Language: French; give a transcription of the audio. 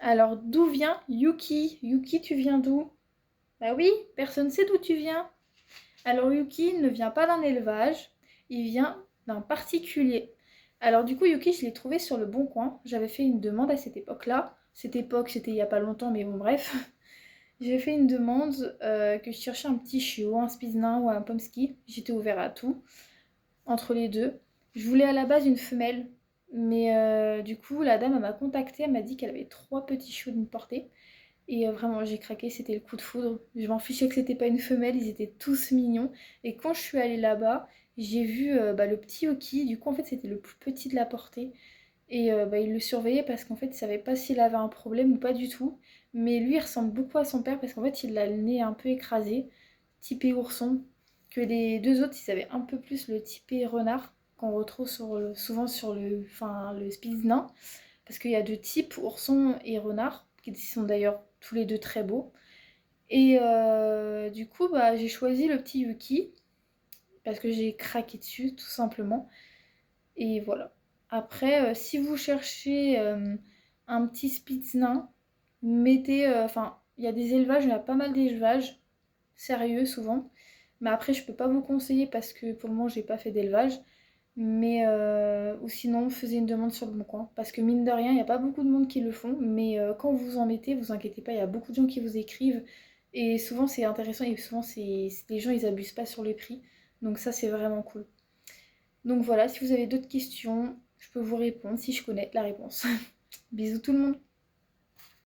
Alors, d'où vient Yuki? Yuki, tu viens d'où? Bah oui, personne ne sait d'où tu viens. Alors, Yuki ne vient pas d'un élevage, il vient d'un particulier. Alors, du coup, Yuki, je l'ai trouvé sur le Bon Coin. J'avais fait une demande à cette époque-là. Cette époque, c'était il y a pas longtemps, mais bon, bref. J'ai fait une demande que je cherchais un petit chiot, un spitz nain ou un pomsky. J'étais ouvert à tout, entre les deux. Je voulais à la base une femelle, mais du coup, la dame elle m'a contactée, elle m'a dit qu'elle avait trois petits chiots de me porter. Et vraiment, j'ai craqué, c'était le coup de foudre. Je m'en fichais que c'était pas une femelle, ils étaient tous mignons. Et quand je suis allée là-bas, j'ai vu le petit Oki. Du coup, en fait, c'était le plus petit de la portée. Et il le surveillait parce qu'en fait, il savait pas s'il avait un problème ou pas du tout. Mais lui, il ressemble beaucoup à son père parce qu'en fait, il a le nez un peu écrasé, typé ourson. Que les deux autres, ils avaient un peu plus le typé renard qu'on retrouve souvent sur le spitz nain. Parce qu'il y a deux types, ourson et renard, qui sont d'ailleurs tous les deux très beaux. Et du coup, j'ai choisi le petit Yuki parce que j'ai craqué dessus, tout simplement. Et voilà. Après, si vous cherchez un petit spitz nain, mettez. Enfin, il y a des élevages, il y a pas mal d'élevages, sérieux souvent. Mais après, je peux pas vous conseiller parce que pour le moment, j'ai pas fait d'élevage. Mais ou sinon, faisez une demande sur le bon coin. Parce que mine de rien, il n'y a pas beaucoup de monde qui le font. Mais quand vous en mettez, vous inquiétez pas, il y a beaucoup de gens qui vous écrivent. Et souvent, c'est intéressant. Et souvent, les gens, ils abusent pas sur les prix. Donc ça, c'est vraiment cool. Donc voilà, si vous avez d'autres questions, je peux vous répondre si je connais la réponse. Bisous tout le monde.